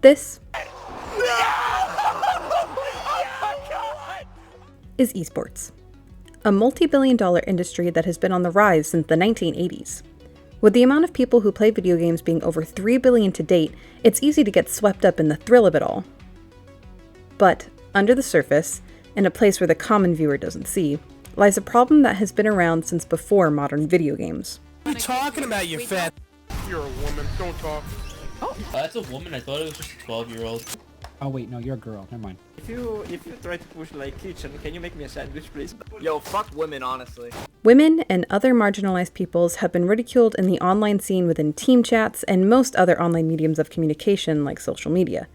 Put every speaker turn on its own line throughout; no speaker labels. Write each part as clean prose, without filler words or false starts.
This is esports, a multi-billion-dollar industry that has been on the rise since the 1980s. With the amount of people who play video games being over 3 billion to date, it's easy to get swept up in the thrill of it all. But, under the surface, in a place where the common viewer doesn't see, lies a problem that has been around since before modern video games.
What are you talking about, you fat?
You're a woman, don't talk.
Oh, that's a woman. I thought it was just a 12-year-old.
Oh wait, no, you're a girl. Never mind.
If you try to push like kitchen, can you make me a sandwich, please?
Yo, fuck women, honestly.
Women and other marginalized peoples have been ridiculed in the online scene within team chats and most other online mediums of communication like social media.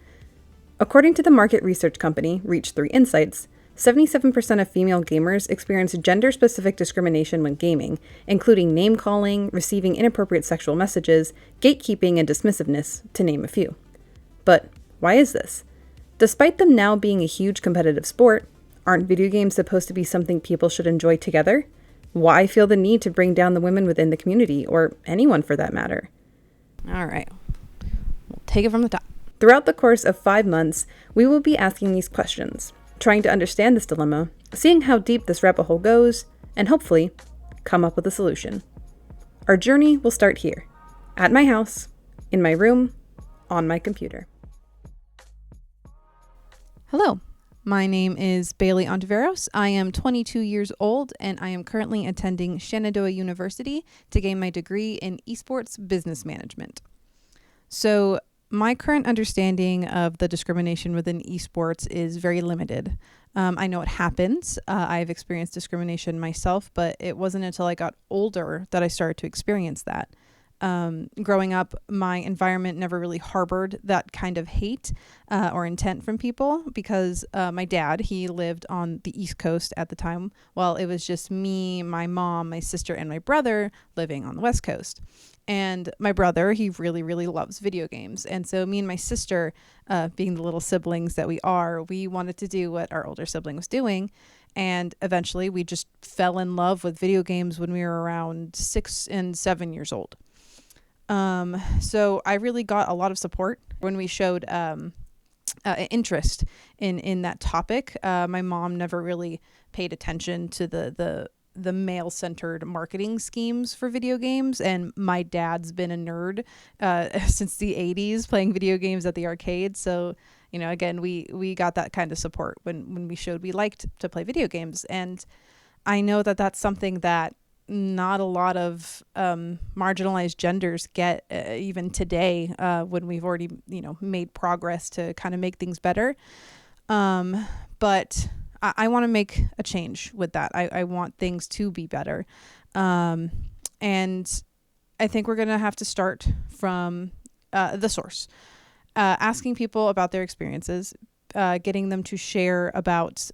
According to the market research company Reach3 Insights, 77% of female gamers experience gender-specific discrimination when gaming, including name-calling, receiving inappropriate sexual messages, gatekeeping, and dismissiveness, to name a few. But why is this? Despite them now being a huge competitive sport, aren't video games supposed to be something people should enjoy together? Why feel the need to bring down the women within the community, or anyone for that matter? All right, we'll take it from the top. Throughout the course of 5 months, we will be asking these questions, trying to understand this dilemma, seeing how deep this rabbit hole goes, and hopefully, come up with a solution. Our journey will start here, at my house, in my room, on my computer. Hello, my name is Bailey Ontiveros. I am 22 years old, and I am currently attending Shenandoah University to gain my degree in esports business management. So, my current understanding of the discrimination within esports is very limited. I know it happens. I've experienced discrimination myself, but it wasn't until I got older that I started to experience that. Growing up, my environment never really harbored that kind of hate or intent from people because my dad, he lived on the East Coast at the time, while it was just me, my mom, my sister, and my brother living on the West Coast. And my brother, he really, really loves video games. And so me and my sister, being the little siblings that we are, we wanted to do what our older sibling was doing. And eventually we just fell in love with video games when we were around 6 and 7 years old. So I really got a lot of support when we showed interest in that topic. My mom never really paid attention to the male-centered marketing schemes for video games, and my dad's been a nerd since the 80s, playing video games at the arcade. So, you know, again, we got that kind of support when we showed we liked to play video games. And I know that that's something that not a lot of marginalized genders get even today when we've already, made progress to kind of make things better. But I want to make a change with that. I want things to be better. And I think we're going to have to start from the source, asking people about their experiences, getting them to share about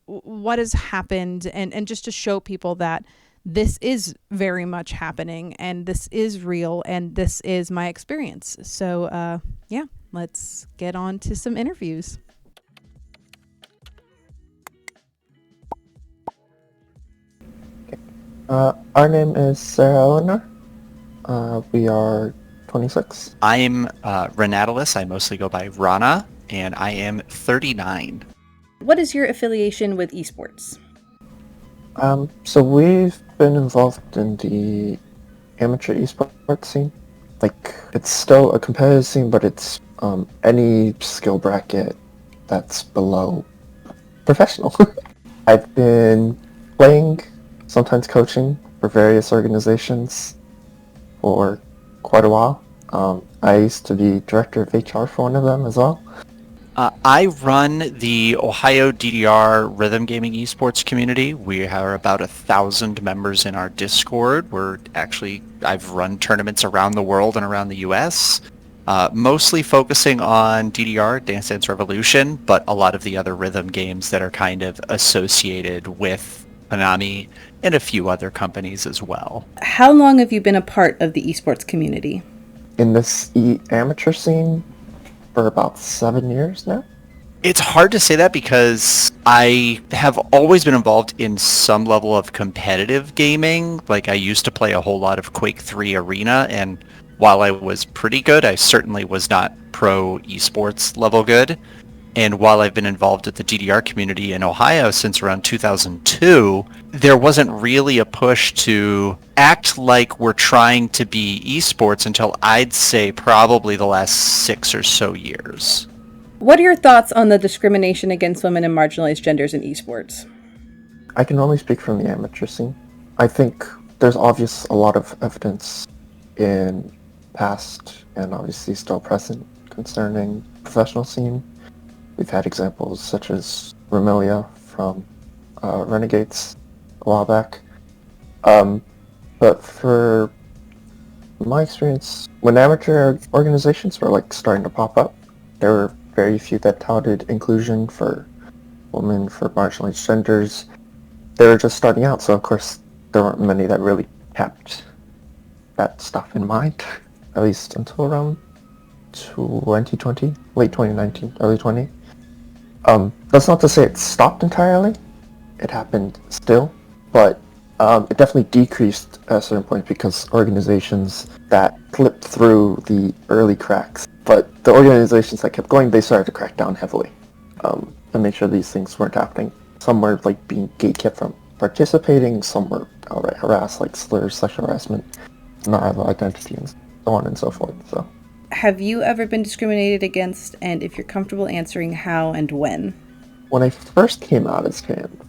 what has happened, and just to show people that this is very much happening and this is real and this is my experience. So, let's get on to some interviews.
Our name is Sarah Eleanor. We are 26.
I'm Renatalis. I mostly go by Rana, and I am 39.
What is your affiliation with esports?
So we've been involved in the amateur esports scene. Like, it's still a competitive scene, but it's any skill bracket that's below professional. I've been playing, sometimes coaching for various organizations for quite a while. I used to be director of HR for one of them as well.
I run the Ohio DDR rhythm gaming esports community. We are about 1,000 members in our Discord. I've run tournaments around the world and around the US, mostly focusing on DDR, Dance Dance Revolution, but a lot of the other rhythm games that are kind of associated with Konami and a few other companies as well.
How long have you been a part of the esports community?
In this amateur scene, for about 7 years now.
It's hard to say that because I have always been involved in some level of competitive gaming. Like, I used to play a whole lot of Quake 3 Arena, and while I was pretty good, I certainly was not pro esports level good. And while I've been involved at the DDR community in Ohio since around 2002, there wasn't really a push to act like we're trying to be esports until I'd say probably the last 6 or so years.
What are your thoughts on the discrimination against women and marginalized genders in esports?
I can only speak from the amateur scene. I think there's a lot of evidence in past and obviously still present concerning professional scene. We've had examples such as Romelia from Renegades a while back. But for my experience, when amateur organizations were starting to pop up, there were very few that touted inclusion for women, for marginalized genders. They were just starting out, so of course there weren't many that really kept that stuff in mind, at least until around 2020, late 2019, early 20. That's not to say it stopped entirely. It happened still, but it definitely decreased at a certain point because organizations that slipped through the early cracks, but the organizations that kept going, they started to crack down heavily and make sure these things weren't happening. Some were being gatekept from participating, some were outright harassed, like slurs, sexual harassment, non-identical identity, and so on and so forth. So,
have you ever been discriminated against, and if you're comfortable answering, how and when?
When I first came out as trans,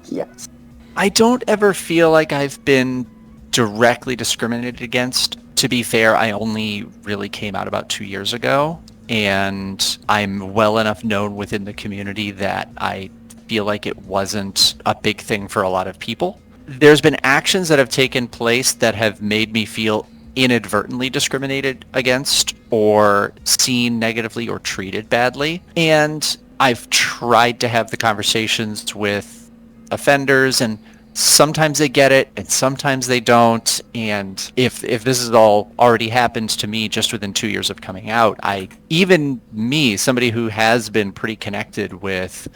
yes.
I don't ever feel like I've been directly discriminated against. To be fair, I only really came out about 2 years ago, and I'm well enough known within the community that I feel like it wasn't a big thing for a lot of people. There's been actions that have taken place that have made me feel inadvertently discriminated against or seen negatively or treated badly. And I've tried to have the conversations with offenders, and sometimes they get it and sometimes they don't. And if this has all already happened to me just within 2 years of coming out, even me, somebody who has been pretty connected with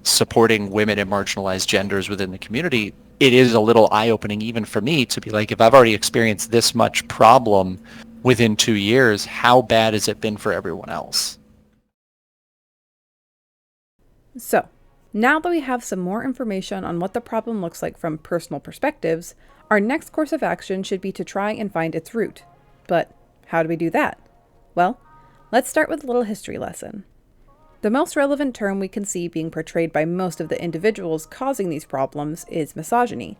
supporting women and marginalized genders within the community, it is a little eye-opening even for me to be if I've already experienced this much problem within 2 years, how bad has it been for everyone else?
So, now that we have some more information on what the problem looks like from personal perspectives, our next course of action should be to try and find its root. But how do we do that? Well, let's start with a little history lesson. The most relevant term we can see being portrayed by most of the individuals causing these problems is misogyny.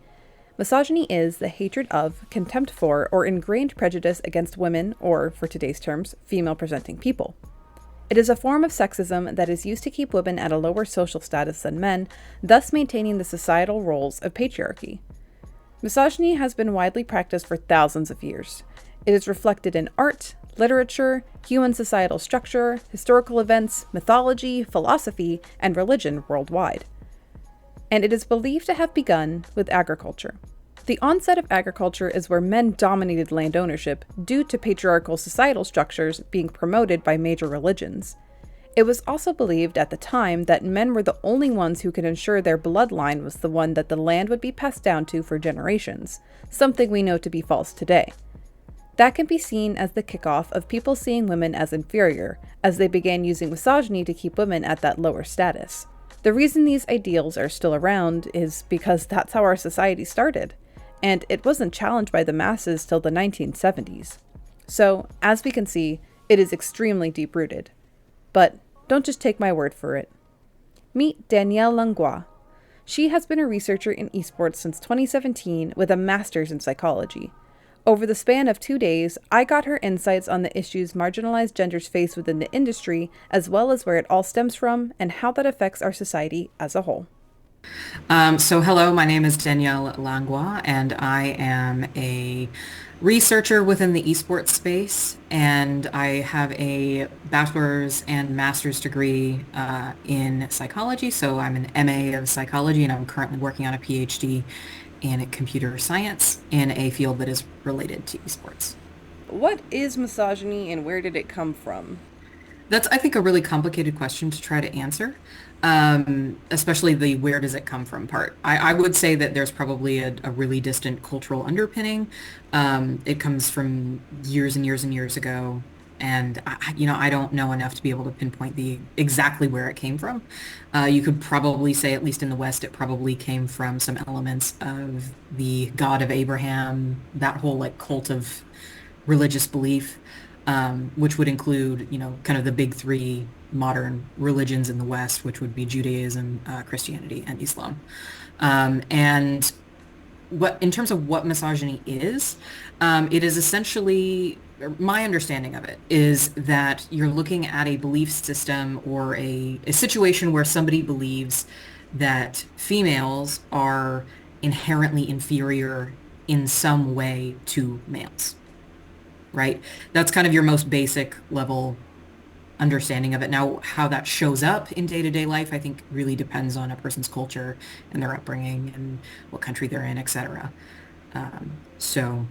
Misogyny is the hatred of, contempt for, or ingrained prejudice against women, or, for today's terms, female-presenting people. It is a form of sexism that is used to keep women at a lower social status than men, thus maintaining the societal roles of patriarchy. Misogyny has been widely practiced for thousands of years. It is reflected in art, literature, human societal structure, historical events, mythology, philosophy, and religion worldwide. And it is believed to have begun with agriculture. The onset of agriculture is where men dominated land ownership due to patriarchal societal structures being promoted by major religions. It was also believed at the time that men were the only ones who could ensure their bloodline was the one that the land would be passed down to for generations, something we know to be false today. That can be seen as the kickoff of people seeing women as inferior, as they began using misogyny to keep women at that lower status. The reason these ideals are still around is because that's how our society started, and it wasn't challenged by the masses till the 1970s. So, as we can see, it is extremely deep-rooted. But don't just take my word for it. Meet Danielle Langlois. She has been a researcher in esports since 2017 with a master's in psychology. Over the span of 2 days, I got her insights on the issues marginalized genders face within the industry, as well as where it all stems from and how that affects our society as a whole.
So hello, my name is Danielle Langlois, and I am a researcher within the esports space, and I have a bachelor's and master's degree in psychology. So I'm an MA of psychology, and I'm currently working on a PhD in computer science in a field that is related to esports.
What is misogyny and where did it come from?
That's, I think, a really complicated question to try to answer, especially the where does it come from part. I would say that there's probably a really distant cultural underpinning. It comes from years and years and years ago. And, I don't know enough to be able to pinpoint exactly where it came from. You could probably say, at least in the West, it probably came from some elements of the God of Abraham, that whole like cult of religious belief, which would include, kind of the big three modern religions in the West, which would be Judaism, Christianity, and Islam. And in terms of what misogyny is, it is essentially, my understanding of it is that you're looking at a belief system or a situation where somebody believes that females are inherently inferior in some way to males. Right? That's kind of your most basic level understanding of it. Now, how that shows up in day-to-day life, I think really depends on a person's culture and their upbringing and what country they're in, etc. So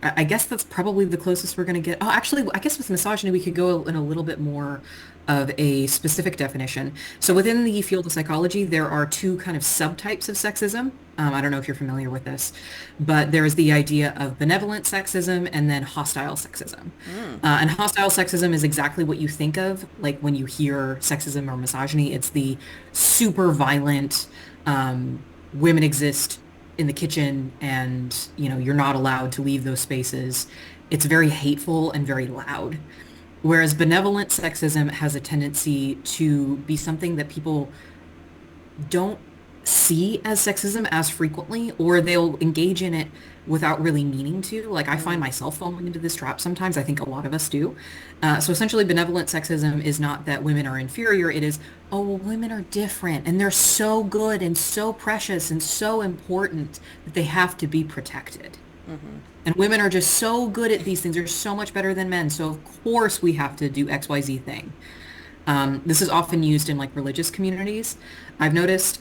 I guess that's probably the closest we're going to get. Oh, actually, I guess with misogyny, we could go in a little bit more of a specific definition. So within the field of psychology, there are two kind of subtypes of sexism. I don't know if you're familiar with this, but there's the idea of benevolent sexism and then hostile sexism. And hostile sexism is exactly what you think of, like when you hear sexism or misogyny. It's the super violent, women exist in the kitchen and, you're not allowed to leave those spaces. It's very hateful and very loud. Whereas benevolent sexism has a tendency to be something that people don't see as sexism as frequently, or they'll engage in it without really meaning to. Like, I find myself falling into this trap sometimes. I think a lot of us do. So essentially, benevolent sexism is not that women are inferior. It is, oh, well, women are different and they're so good and so precious and so important that they have to be protected. And women are just so good at these things. They're so much better than men. So of course we have to do XYZ thing. This is often used in like religious communities. I've noticed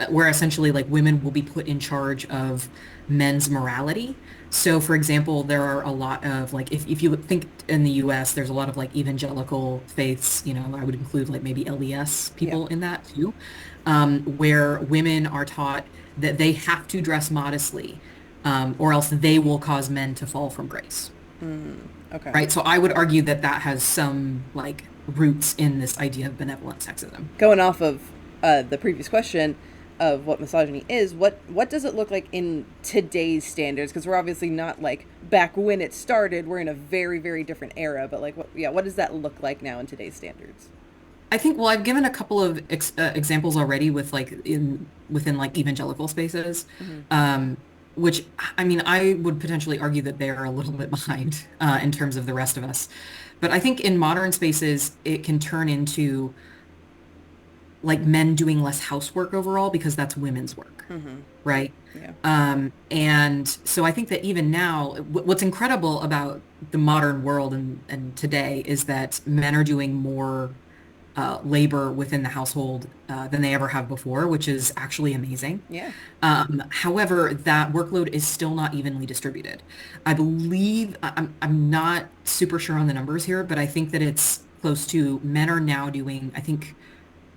where essentially like women will be put in charge of men's morality. So for example, there are a lot of like, if you think in the US, there's a lot of like evangelical faiths, I would include like maybe LDS people in that too, where women are taught that they have to dress modestly, or else they will cause men to fall from grace.
Okay.
Right. So I would argue that has some like roots in this idea of benevolent sexism.
Going off of the previous question of what misogyny is, what does it look like in today's standards? Because we're obviously not like back when it started. We're in a very, very different era. But like, what does that look like now in today's standards?
I think, well, I've given a couple of examples already with like within like evangelical spaces. Which, I mean, I would potentially argue that they're a little bit behind in terms of the rest of us. But I think in modern spaces, it can turn into like men doing less housework overall because that's women's work, right?
Yeah.
And so I think that even now, what's incredible about the modern world and today is that men are doing more labor within the household than they ever have before, which is actually amazing.
Yeah.
However, that workload is still not evenly distributed. I believe, I'm not super sure on the numbers here, but I think that it's close to men are now doing, I think,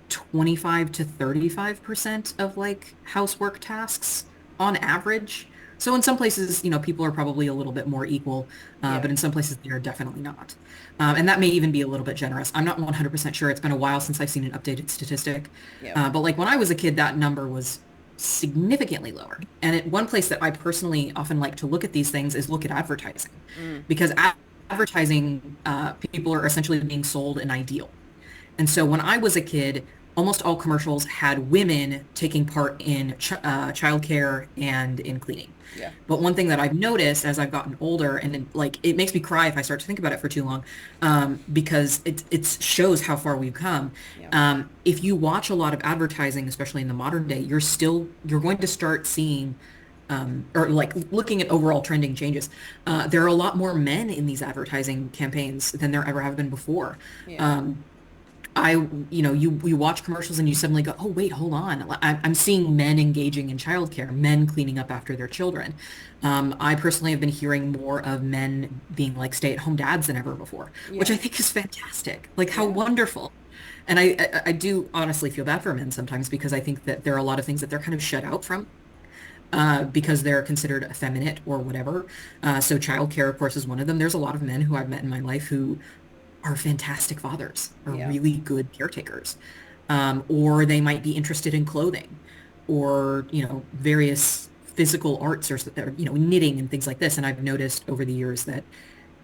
25 to 35% of like housework tasks on average. So in some places, people are probably a little bit more equal, but in some places they are definitely not. And that may even be a little bit generous. I'm not 100% sure. It's been a while since I've seen an updated statistic. But like when I was a kid, that number was significantly lower. And one place that I personally often like to look at these things is look at advertising. Because advertising, people are essentially being sold an ideal. And so when I was a kid, almost all commercials had women taking part in childcare and in cleaning.
Yeah.
But one thing that I've noticed as I've gotten older, and it makes me cry if I start to think about it for too long, because it shows how far we've come.
Yeah.
If you watch a lot of advertising, especially in the modern day, you're going to start seeing, or like looking at overall trending changes. There are a lot more men in these advertising campaigns than there ever have been before.
Yeah.
you watch commercials and you suddenly go, oh, wait, hold on. I'm seeing men engaging in childcare, men cleaning up after their children. I personally have been hearing more of men being like stay-at-home dads than ever before, which I think is fantastic. Like how wonderful. And I do honestly feel bad for men sometimes because I think that there are a lot of things that they're kind of shut out from because they're considered effeminate or whatever. So childcare, of course, is one of them. There's a lot of men who I've met in my life who are fantastic fathers, are really good caretakers. Or they might be interested in clothing or, various physical arts or, knitting and things like this. And I've noticed over the years that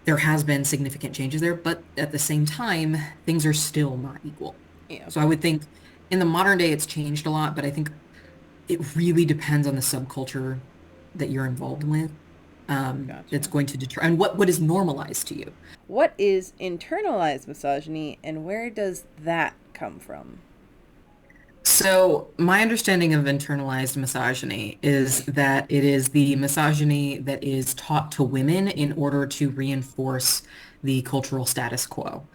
there has been significant changes there, but at the same time, things are still not equal. Yeah. So I would think in the modern day, it's changed a lot, but I think it really depends on the subculture that you're involved with. It's going to determine what is normalized to you.
What is internalized misogyny and where does that come from?
So my understanding of internalized misogyny is that it is the misogyny that is taught to women in order to reinforce the cultural status quo.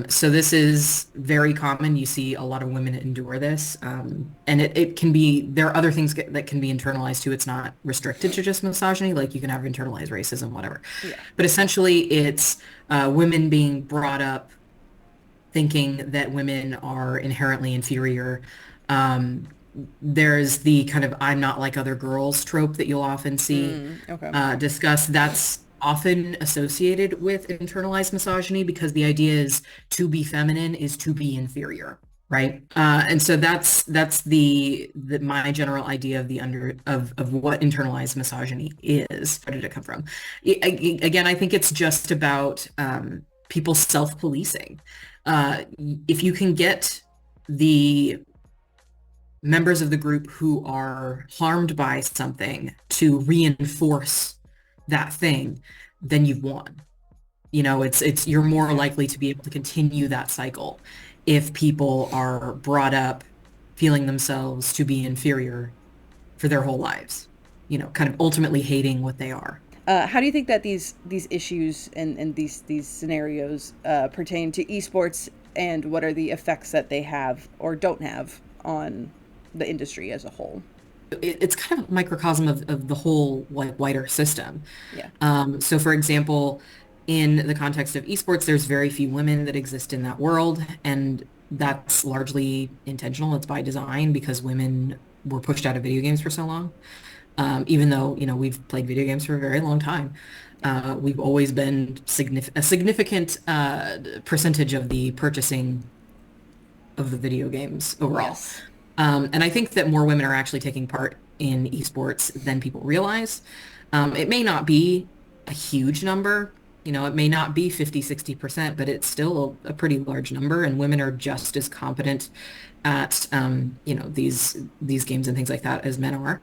So this is very common. You see a lot of women endure this. And it can be, there are other things that can be internalized too. It's not restricted to just misogyny, like you can have internalized racism, whatever. Yeah. But essentially it's women being brought up thinking that women are inherently inferior. There's the kind of I'm not like other girls trope that you'll often see discussed. That's often associated with internalized misogyny because the idea is to be feminine is to be inferior, right? And so that's the my general idea of what internalized misogyny is. Where did it come from? Again, I think it's just about people self-policing. If you can get the members of the group who are harmed by something to reinforce that thing, then you've won. It's you're more likely to be able to continue that cycle if people are brought up feeling themselves to be inferior for their whole lives, kind of ultimately hating what they are.
How do you think that these issues and these scenarios pertain to esports, and what are the effects that they have or don't have on the industry as a whole?
It's kind of a microcosm of the whole wider system. Yeah. So for example, in the context of esports, there's very few women that exist in that world, and that's largely intentional. It's by design because women were pushed out of video games for so long. Even though, we've played video games for a very long time. We've always been a significant percentage of the purchasing of the video games overall. Yes. And I think that more women are actually taking part in esports than people realize. It may not be a huge number, it may not be 50-60%, but it's still a pretty large number, and women are just as competent at these games and things like that as men are.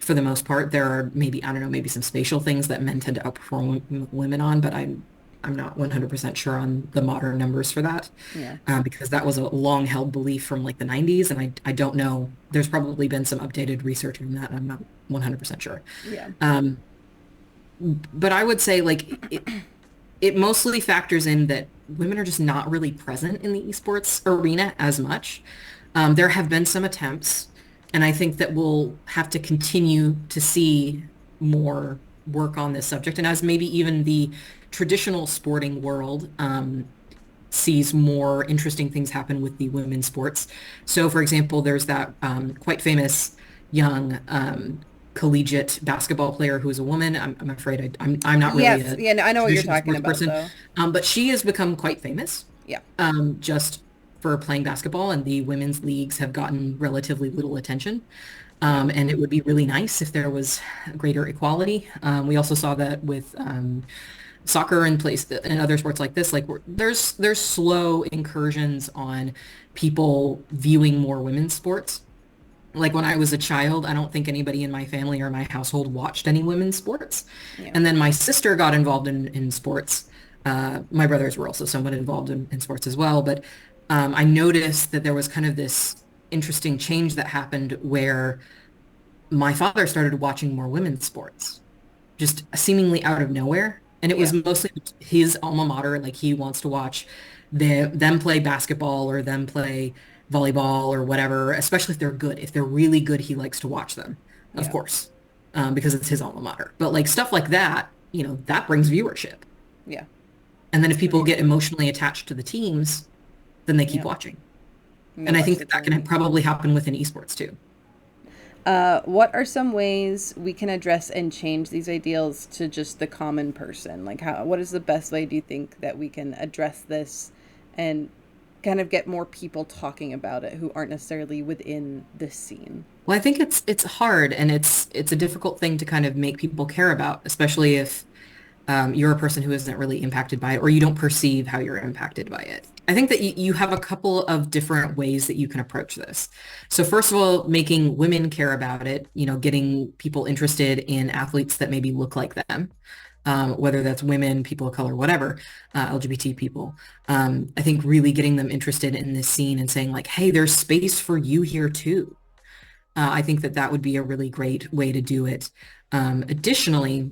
For the most part, there are maybe some spatial things that men tend to outperform women on, but I'm not 100% sure on the modern numbers for that. Yeah. Because that was a long held belief from like the 90s, and I don't know. There's probably been some updated research on that, and I'm not 100% sure. Yeah. But I would say it mostly factors in that women are just not really present in the esports arena as much. There have been some attempts, and I think that we'll have to continue to see more work on this subject. And as maybe even the traditional sporting world sees more interesting things happen with the women's sports. So for example, there's that quite famous young collegiate basketball player who's a woman. I'm afraid I'm not really
I know what you're talking about person.
But she has become quite famous.
Yeah.
Just for playing basketball, and the women's leagues have gotten relatively little attention. And it would be really nice if there was greater equality. We also saw that with soccer and other sports like this. Like there's slow incursions on people viewing more women's sports. Like when I was a child, I don't think anybody in my family or my household watched any women's sports. Yeah. And then my sister got involved in sports. My brothers were also somewhat involved in sports as well. But I noticed that there was kind of this interesting change that happened where my father started watching more women's sports, just seemingly out of nowhere. And it was mostly his alma mater, like he wants to watch them play basketball or them play volleyball or whatever, especially if they're good. If they're really good, he likes to watch them, of course, because it's his alma mater. But like stuff like that, you know, that brings viewership.
Yeah.
And then if people get emotionally attached to the teams, then they keep watching. And I think that can probably happen within esports too.
What are some ways we can address and change these ideals to just the common person? Like what is the best way, do you think, that we can address this and kind of get more people talking about it who aren't necessarily within this scene?
Well, I think it's hard, and it's a difficult thing to kind of make people care about, especially if you're a person who isn't really impacted by it, or you don't perceive how you're impacted by it. I think that you have a couple of different ways that you can approach this. So first of all, making women care about it, you know, getting people interested in athletes that maybe look like them, whether that's women, people of color, whatever, LGBT people. I think really getting them interested in this scene and saying like, hey, there's space for you here too. I think that would be a really great way to do it. Additionally,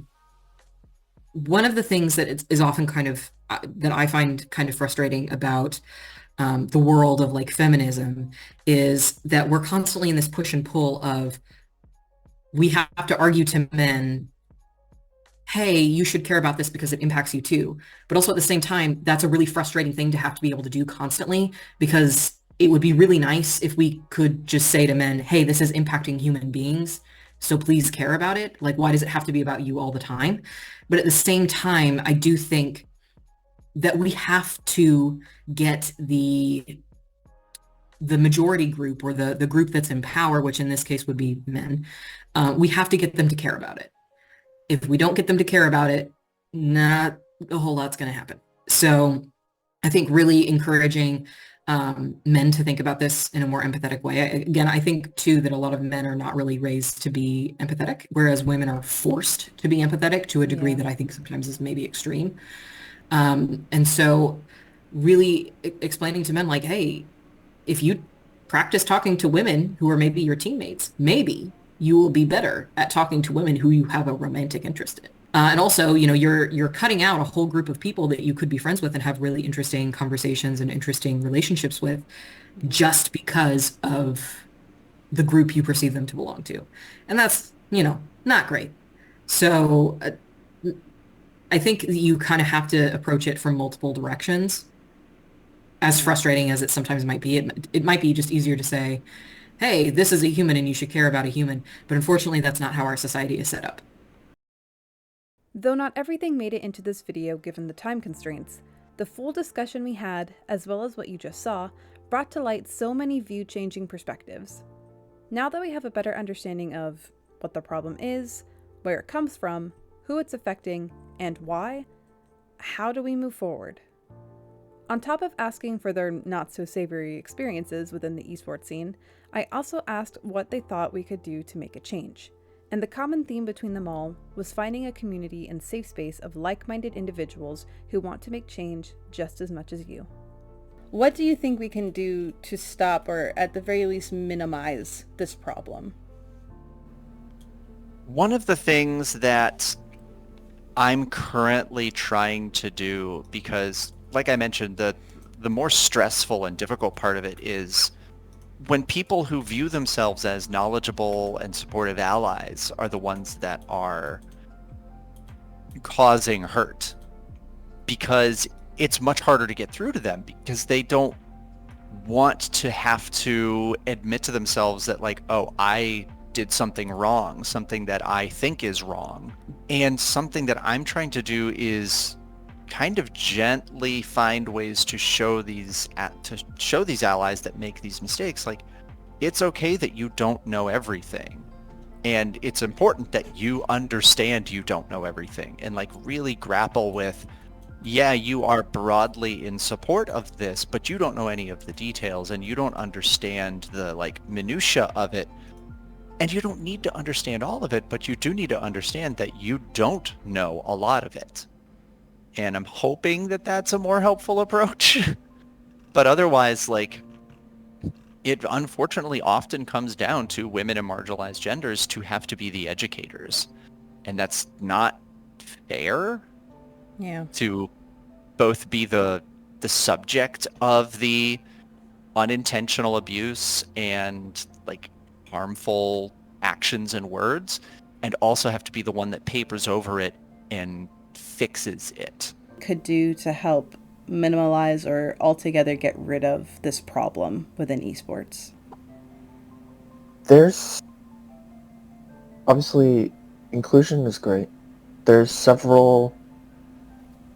one of the things that is often kind of that I find kind of frustrating about the world of like feminism is that we're constantly in this push and pull of we have to argue to men, hey, you should care about this because it impacts you too. But also at the same time, that's a really frustrating thing to have to be able to do constantly, because it would be really nice if we could just say to men, hey, this is impacting human beings, so please care about it. Like, why does it have to be about you all the time? But at the same time, I do think that we have to get the majority group, or the group that's in power, which in this case would be men, we have to get them to care about it. If we don't get them to care about it, not a whole lot's going to happen. So I think really encouraging men to think about this in a more empathetic way. Again, I think too that a lot of men are not really raised to be empathetic, whereas women are forced to be empathetic to a degree that I think sometimes is maybe extreme. And so really explaining to men like, hey, if you practice talking to women who are maybe your teammates, maybe you will be better at talking to women who you have a romantic interest in. And also, you know, you're cutting out a whole group of people that you could be friends with and have really interesting conversations and interesting relationships with just because of the group you perceive them to belong to. And that's, you know, not great. So I think you kind of have to approach it from multiple directions. As frustrating as it sometimes might be, it might be just easier to say, hey, this is a human and you should care about a human. But unfortunately, that's not how our society is set up.
Though not everything made it into this video given the time constraints, the full discussion we had, as well as what you just saw, brought to light so many view-changing perspectives. Now that we have a better understanding of what the problem is, where it comes from, who it's affecting, and why, how do we move forward? On top of asking for their not-so-savory experiences within the esports scene, I also asked what they thought we could do to make a change. And the common theme between them all was finding a community and safe space of like-minded individuals who want to make change just as much as you. What do you think we can do to stop, or at the very least minimize, this problem?
One of the things that I'm currently trying to do, because like I mentioned, the more stressful and difficult part of it is when people who view themselves as knowledgeable and supportive allies are the ones that are causing hurt, because it's much harder to get through to them because they don't want to have to admit to themselves that like, oh, I did something wrong, something that I think is wrong. And something that I'm trying to do is kind of gently find ways to show these allies that make these mistakes, like, it's okay that you don't know everything, and it's important that you understand you don't know everything, and like really grapple with, yeah, you are broadly in support of this, but you don't know any of the details, and you don't understand the like minutia of it, and you don't need to understand all of it, but you do need to understand that you don't know a lot of it. And I'm hoping that that's a more helpful approach. But otherwise, like, it unfortunately often comes down to women and marginalized genders to have to be the educators. And that's not fair,
Yeah.
to both be the subject of the unintentional abuse and like harmful actions and words, and also have to be the one that papers over it and fixes it.
Could do to help minimalize or altogether get rid of this problem within esports?
There's obviously inclusion is great. There's several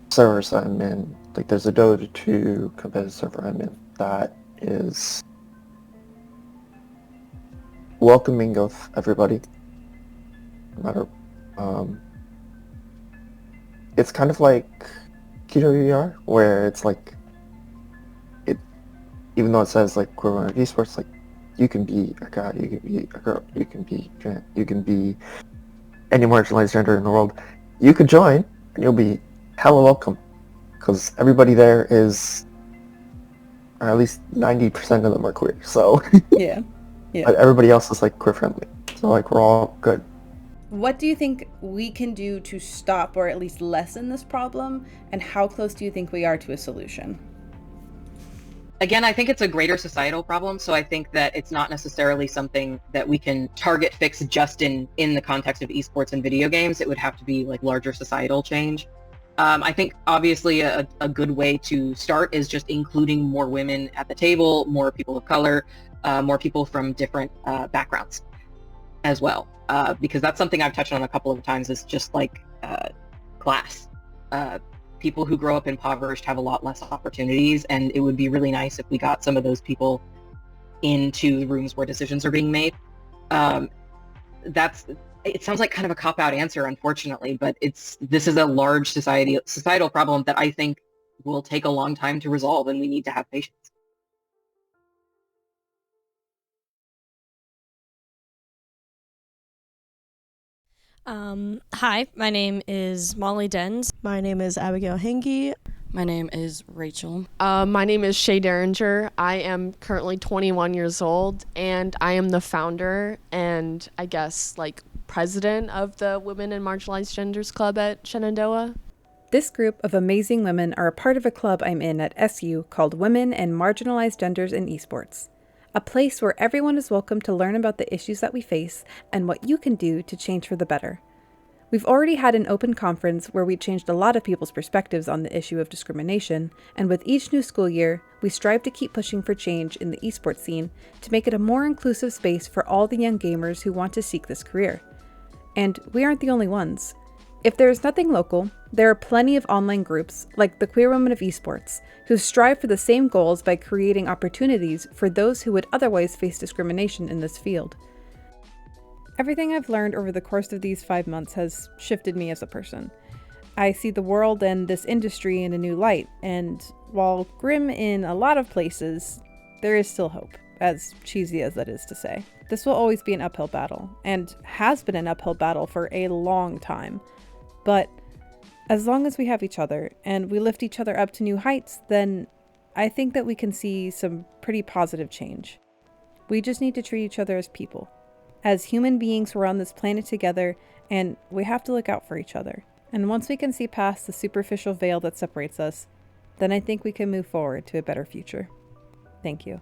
servers I'm in. Like there's a Dota 2 competitive server I'm in that is welcoming of everybody. No matter, it's kind of like QWER, where it's like it, even though it says like Queer Women of Esports, like you can be a guy, you can be a girl, you can be any marginalized gender in the world. You could join, and you'll be hella welcome, because everybody there is, or at least 90% of them are queer. So
Yeah.
but everybody else is like queer friendly. So like we're all good.
What do you think we can do to stop or at least lessen this problem? And how close do you think we are to a solution?
Again, I think it's a greater societal problem, so I think that it's not necessarily something that we can target fix just in the context of esports and video games. It would have to be like larger societal change. I think obviously a good way to start is just including more women at the table, more people of color, more people from different backgrounds as well. Because that's something I've touched on a couple of times, is just like class. People who grow up impoverished have a lot less opportunities, and it would be really nice if we got some of those people into the rooms where decisions are being made. It sounds like kind of a cop-out answer, unfortunately, but this is a large societal problem that I think will take a long time to resolve, and we need to have patience.
Hi, my name is Molly Dens.
My name is Abigail Henge.
My name is Rachel.
My name is Shay Derringer. I am currently 21 years old, and I am the founder and I guess like president of the Women and Marginalized Genders Club at Shenandoah.
This group of amazing women are a part of a club I'm in at SU called Women and Marginalized Genders in Esports, a place where everyone is welcome to learn about the issues that we face and what you can do to change for the better. We've already had an open conference where we changed a lot of people's perspectives on the issue of discrimination, and with each new school year, we strive to keep pushing for change in the esports scene to make it a more inclusive space for all the young gamers who want to seek this career. And we aren't the only ones. If there is nothing local, there are plenty of online groups, like the Queer Women of Esports, who strive for the same goals by creating opportunities for those who would otherwise face discrimination in this field. Everything I've learned over the course of these 5 months has shifted me as a person. I see the world and this industry in a new light, and while grim in a lot of places, there is still hope, as cheesy as that is to say. This will always be an uphill battle, and has been an uphill battle for a long time. But as long as we have each other, and we lift each other up to new heights, then I think that we can see some pretty positive change. We just need to treat each other as people. As human beings, we're on this planet together, and we have to look out for each other. And once we can see past the superficial veil that separates us, then I think we can move forward to a better future. Thank you.